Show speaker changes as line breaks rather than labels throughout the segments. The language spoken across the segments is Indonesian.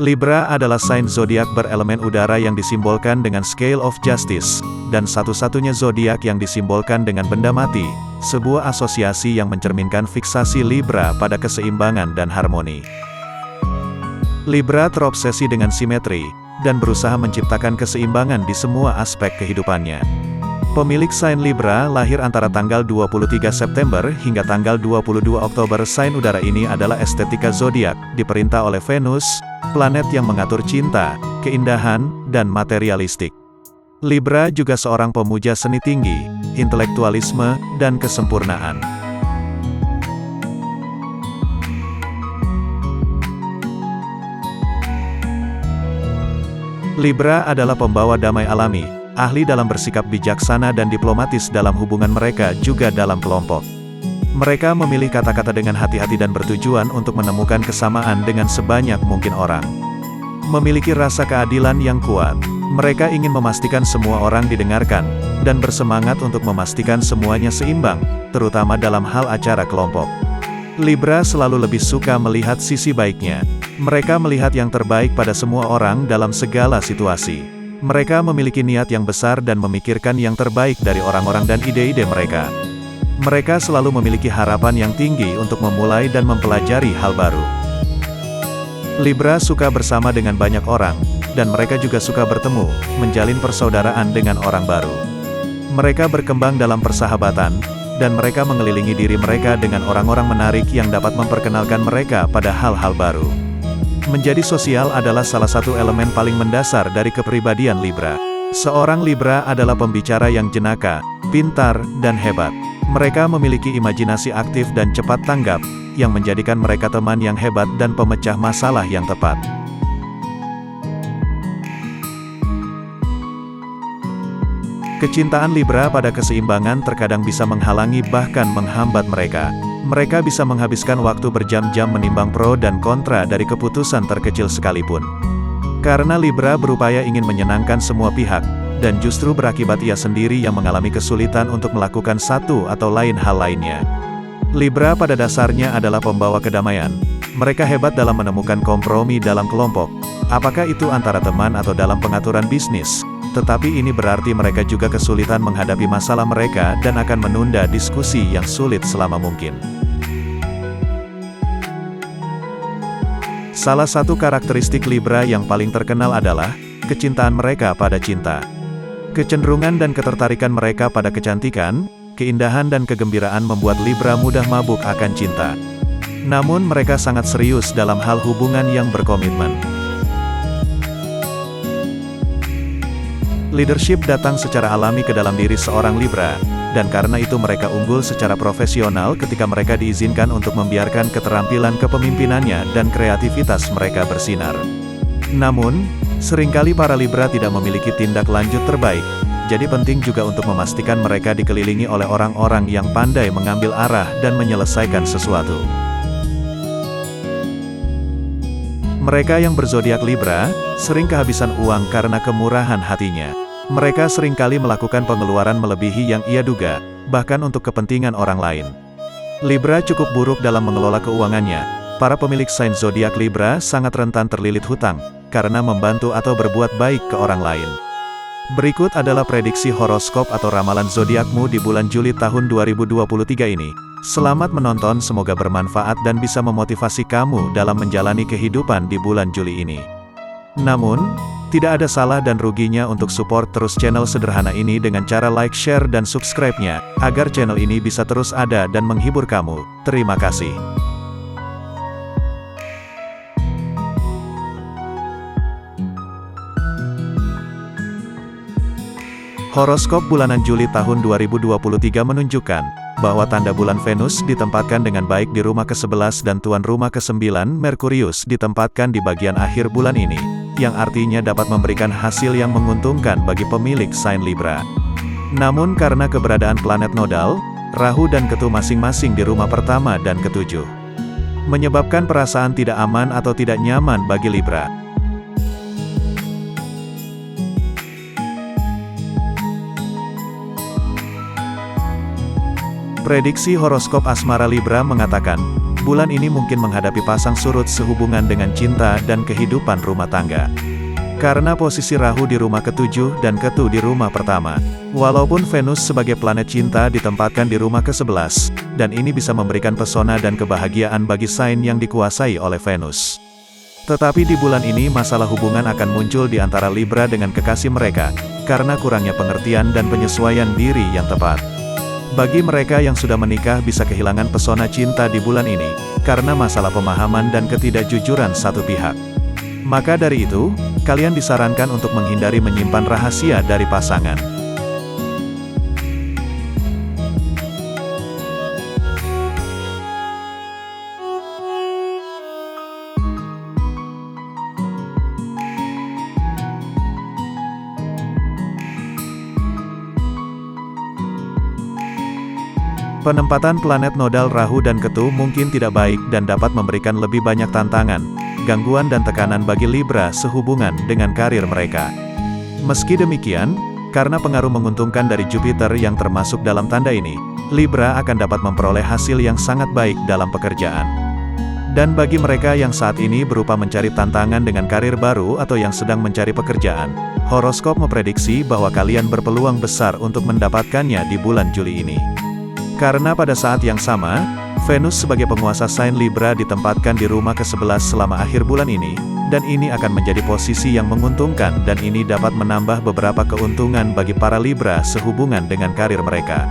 Libra adalah sign zodiak berelemen udara yang disimbolkan dengan scale of justice, dan satu-satunya zodiak yang disimbolkan dengan benda mati, sebuah asosiasi yang mencerminkan fiksasi Libra pada keseimbangan dan harmoni. Libra terobsesi dengan simetri, dan berusaha menciptakan keseimbangan di semua aspek kehidupannya. Pemilik sign Libra lahir antara tanggal 23 September hingga tanggal 22 Oktober. Sign udara ini adalah estetika zodiak, diperintah oleh Venus, planet yang mengatur cinta, keindahan, dan materialistik. Libra juga seorang pemuja seni tinggi, intelektualisme, dan kesempurnaan. Libra adalah pembawa damai alami, ahli dalam bersikap bijaksana dan diplomatis dalam hubungan mereka juga dalam kelompok. Mereka memilih kata-kata dengan hati-hati dan bertujuan untuk menemukan kesamaan dengan sebanyak mungkin orang. Memiliki rasa keadilan yang kuat, mereka ingin memastikan semua orang didengarkan, dan bersemangat untuk memastikan semuanya seimbang, terutama dalam hal acara kelompok. Libra selalu lebih suka melihat sisi baiknya. Mereka melihat yang terbaik pada semua orang dalam segala situasi. Mereka memiliki niat yang besar dan memikirkan yang terbaik dari orang-orang dan ide-ide mereka. Mereka selalu memiliki harapan yang tinggi untuk memulai dan mempelajari hal baru. Libra suka bersama dengan banyak orang, dan mereka juga suka bertemu, menjalin persaudaraan dengan orang baru. Mereka berkembang dalam persahabatan, dan mereka mengelilingi diri mereka dengan orang-orang menarik yang dapat memperkenalkan mereka pada hal-hal baru. Menjadi sosial adalah salah satu elemen paling mendasar dari kepribadian Libra. Seorang Libra adalah pembicara yang jenaka, pintar, dan hebat. Mereka memiliki imajinasi aktif dan cepat tanggap, yang menjadikan mereka teman yang hebat dan pemecah masalah yang tepat. Kecintaan Libra pada keseimbangan terkadang bisa menghalangi bahkan menghambat mereka. Mereka bisa menghabiskan waktu berjam-jam menimbang pro dan kontra dari keputusan terkecil sekalipun. Karena Libra berupaya ingin menyenangkan semua pihak, dan justru berakibat ia sendiri yang mengalami kesulitan untuk melakukan satu atau lain hal lainnya. Libra pada dasarnya adalah pembawa kedamaian. Mereka hebat dalam menemukan kompromi dalam kelompok, apakah itu antara teman atau dalam pengaturan bisnis. Tetapi ini berarti mereka juga kesulitan menghadapi masalah mereka dan akan menunda diskusi yang sulit selama mungkin. Salah satu karakteristik Libra yang paling terkenal adalah kecintaan mereka pada cinta. Kecenderungan dan ketertarikan mereka pada kecantikan, keindahan dan kegembiraan membuat Libra mudah mabuk akan cinta. Namun mereka sangat serius dalam hal hubungan yang berkomitmen. Leadership datang secara alami ke dalam diri seorang Libra, dan karena itu mereka unggul secara profesional ketika mereka diizinkan untuk membiarkan keterampilan kepemimpinannya dan kreativitas mereka bersinar. Namun, seringkali para Libra tidak memiliki tindak lanjut terbaik, jadi penting juga untuk memastikan mereka dikelilingi oleh orang-orang yang pandai mengambil arah dan menyelesaikan sesuatu. Mereka yang berzodiak Libra, sering kehabisan uang karena kemurahan hatinya. Mereka seringkali melakukan pengeluaran melebihi yang ia duga, bahkan untuk kepentingan orang lain. Libra cukup buruk dalam mengelola keuangannya. Para pemilik sign zodiak Libra sangat rentan terlilit hutang, karena membantu atau berbuat baik ke orang lain. Berikut adalah prediksi horoskop atau ramalan zodiakmu di bulan Juli tahun 2023 ini. Selamat menonton, semoga bermanfaat dan bisa memotivasi kamu dalam menjalani kehidupan di bulan Juli ini. Namun, tidak ada salah dan ruginya untuk support terus channel sederhana ini dengan cara like, share, dan subscribe-nya, agar channel ini bisa terus ada dan menghibur kamu. Terima kasih. Horoskop bulanan Juli tahun 2023 menunjukkan bahwa tanda bulan Venus ditempatkan dengan baik di rumah ke-11 dan tuan rumah ke-9 Merkurius ditempatkan di bagian akhir bulan ini, yang artinya dapat memberikan hasil yang menguntungkan bagi pemilik sign Libra. Namun karena keberadaan planet nodal, Rahu dan Ketu masing-masing di rumah pertama dan ke-7, menyebabkan perasaan tidak aman atau tidak nyaman bagi Libra. Prediksi horoskop asmara Libra mengatakan, bulan ini mungkin menghadapi pasang surut sehubungan dengan cinta dan kehidupan rumah tangga. Karena posisi Rahu di rumah ke-7 dan Ketu di rumah pertama. Walaupun Venus sebagai planet cinta ditempatkan di rumah ke-11, dan ini bisa memberikan pesona dan kebahagiaan bagi sign yang dikuasai oleh Venus. Tetapi di bulan ini masalah hubungan akan muncul di antara Libra dengan kekasih mereka, karena kurangnya pengertian dan penyesuaian diri yang tepat. Bagi mereka yang sudah menikah bisa kehilangan pesona cinta di bulan ini, karena masalah pemahaman dan ketidakjujuran satu pihak. Maka dari itu, kalian disarankan untuk menghindari menyimpan rahasia dari pasangan. Penempatan planet nodal Rahu dan Ketu mungkin tidak baik dan dapat memberikan lebih banyak tantangan, gangguan dan tekanan bagi Libra sehubungan dengan karir mereka. Meski demikian, karena pengaruh menguntungkan dari Jupiter yang termasuk dalam tanda ini, Libra akan dapat memperoleh hasil yang sangat baik dalam pekerjaan. Dan bagi mereka yang saat ini berupa mencari tantangan dengan karir baru atau yang sedang mencari pekerjaan, horoskop memprediksi bahwa kalian berpeluang besar untuk mendapatkannya di bulan Juli ini. Karena pada saat yang sama, Venus sebagai penguasa sign Libra ditempatkan di rumah ke-11 selama akhir bulan ini, dan ini akan menjadi posisi yang menguntungkan dan ini dapat menambah beberapa keuntungan bagi para Libra sehubungan dengan karir mereka.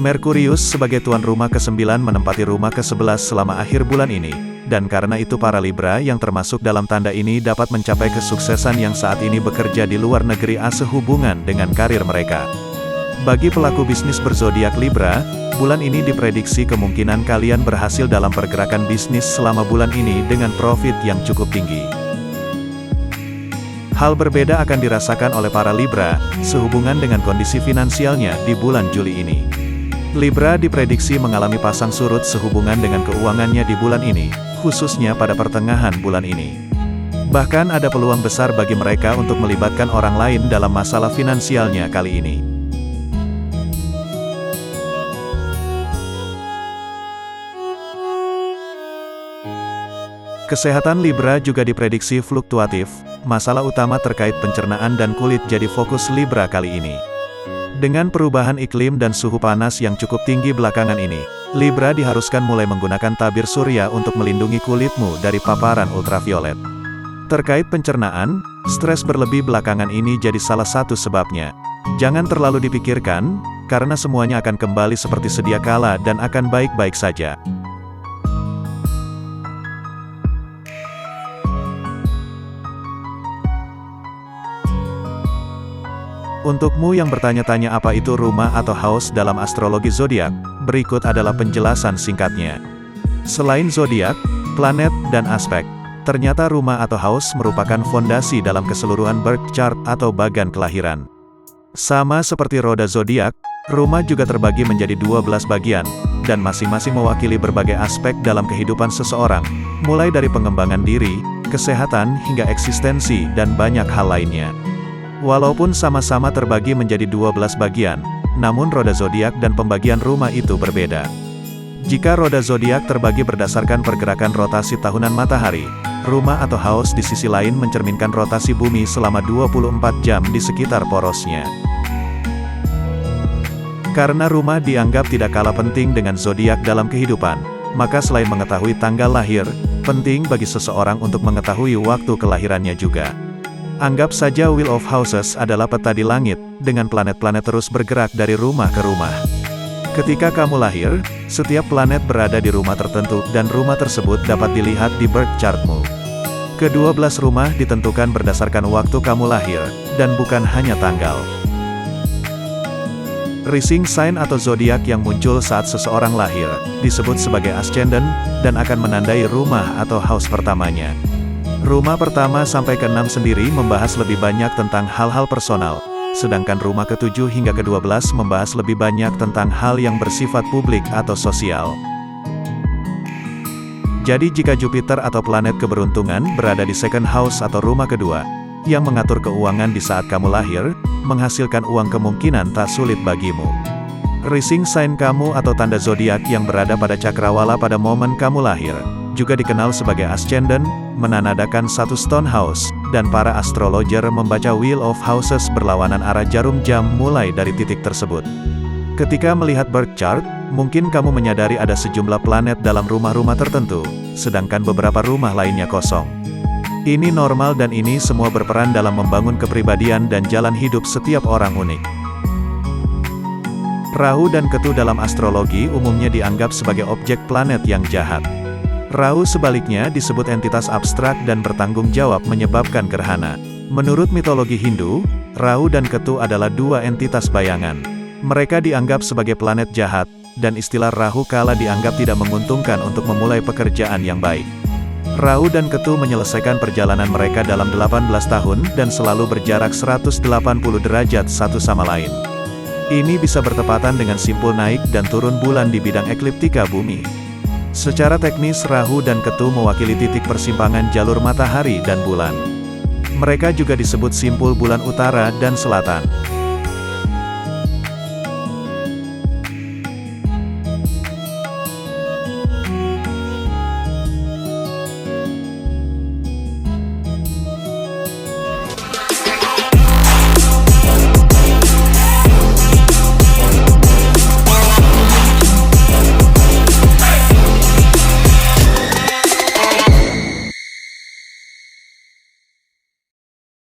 Merkurius sebagai tuan rumah ke-9 menempati rumah ke-11 selama akhir bulan ini, dan karena itu para Libra yang termasuk dalam tanda ini dapat mencapai kesuksesan yang saat ini bekerja di luar negeri sehubungan dengan karir mereka. Bagi pelaku bisnis berzodiak Libra, bulan ini diprediksi kemungkinan kalian berhasil dalam pergerakan bisnis selama bulan ini dengan profit yang cukup tinggi. Hal berbeda akan dirasakan oleh para Libra, sehubungan dengan kondisi finansialnya di bulan Juli ini. Libra diprediksi mengalami pasang surut sehubungan dengan keuangannya di bulan ini, khususnya pada pertengahan bulan ini. Bahkan ada peluang besar bagi mereka untuk melibatkan orang lain dalam masalah finansialnya kali ini. Kesehatan Libra juga diprediksi fluktuatif, masalah utama terkait pencernaan dan kulit jadi fokus Libra kali ini. Dengan perubahan iklim dan suhu panas yang cukup tinggi belakangan ini, Libra diharuskan mulai menggunakan tabir surya untuk melindungi kulitmu dari paparan ultraviolet. Terkait pencernaan, stres berlebih belakangan ini jadi salah satu sebabnya. Jangan terlalu dipikirkan, karena semuanya akan kembali seperti sedia kala dan akan baik-baik saja. Untukmu yang bertanya-tanya apa itu rumah atau house dalam astrologi zodiak, berikut adalah penjelasan singkatnya. Selain zodiak, planet, dan aspek, ternyata rumah atau house merupakan fondasi dalam keseluruhan birth chart atau bagan kelahiran. Sama seperti roda zodiak, rumah juga terbagi menjadi 12 bagian, dan masing-masing mewakili berbagai aspek dalam kehidupan seseorang, mulai dari pengembangan diri, kesehatan, hingga eksistensi, dan banyak hal lainnya. Walaupun sama-sama terbagi menjadi 12 bagian, namun roda zodiak dan pembagian rumah itu berbeda. Jika roda zodiak terbagi berdasarkan pergerakan rotasi tahunan matahari, rumah atau house di sisi lain mencerminkan rotasi bumi selama 24 jam di sekitar porosnya. Karena rumah dianggap tidak kalah penting dengan zodiak dalam kehidupan, maka selain mengetahui tanggal lahir, penting bagi seseorang untuk mengetahui waktu kelahirannya juga. Anggap saja Wheel of Houses adalah peta di langit, dengan planet-planet terus bergerak dari rumah ke rumah. Ketika kamu lahir, setiap planet berada di rumah tertentu, dan rumah tersebut dapat dilihat di birth chartmu. Ke-12 rumah ditentukan berdasarkan waktu kamu lahir, dan bukan hanya tanggal. Rising sign atau zodiak yang muncul saat seseorang lahir, disebut sebagai ascendant, dan akan menandai rumah atau house pertamanya. Rumah pertama sampai ke-6 sendiri membahas lebih banyak tentang hal-hal personal, sedangkan rumah ke-7 hingga ke-12 membahas lebih banyak tentang hal yang bersifat publik atau sosial. Jadi jika Jupiter atau planet keberuntungan berada di second house atau rumah kedua, yang mengatur keuangan di saat kamu lahir, menghasilkan uang kemungkinan tak sulit bagimu. Rising sign kamu atau tanda zodiak yang berada pada cakrawala pada momen kamu lahir, juga dikenal sebagai ascendant, menandakan satu stone house, dan para astrologer membaca Wheel of Houses berlawanan arah jarum jam mulai dari titik tersebut. Ketika melihat birth chart, mungkin kamu menyadari ada sejumlah planet dalam rumah-rumah tertentu, sedangkan beberapa rumah lainnya kosong. Ini normal dan ini semua berperan dalam membangun kepribadian dan jalan hidup setiap orang unik. Rahu dan Ketu dalam astrologi umumnya dianggap sebagai objek planet yang jahat. Rahu sebaliknya disebut entitas abstrak dan bertanggung jawab menyebabkan gerhana. Menurut mitologi Hindu, Rahu dan Ketu adalah dua entitas bayangan. Mereka dianggap sebagai planet jahat, dan istilah Rahu kala dianggap tidak menguntungkan untuk memulai pekerjaan yang baik. Rahu dan Ketu menyelesaikan perjalanan mereka dalam 18 tahun dan selalu berjarak 180 derajat satu sama lain. Ini bisa bertepatan dengan simpul naik dan turun bulan di bidang ekliptika bumi. Secara teknis Rahu dan Ketu mewakili titik persimpangan jalur matahari dan bulan. Mereka juga disebut simpul bulan utara dan selatan.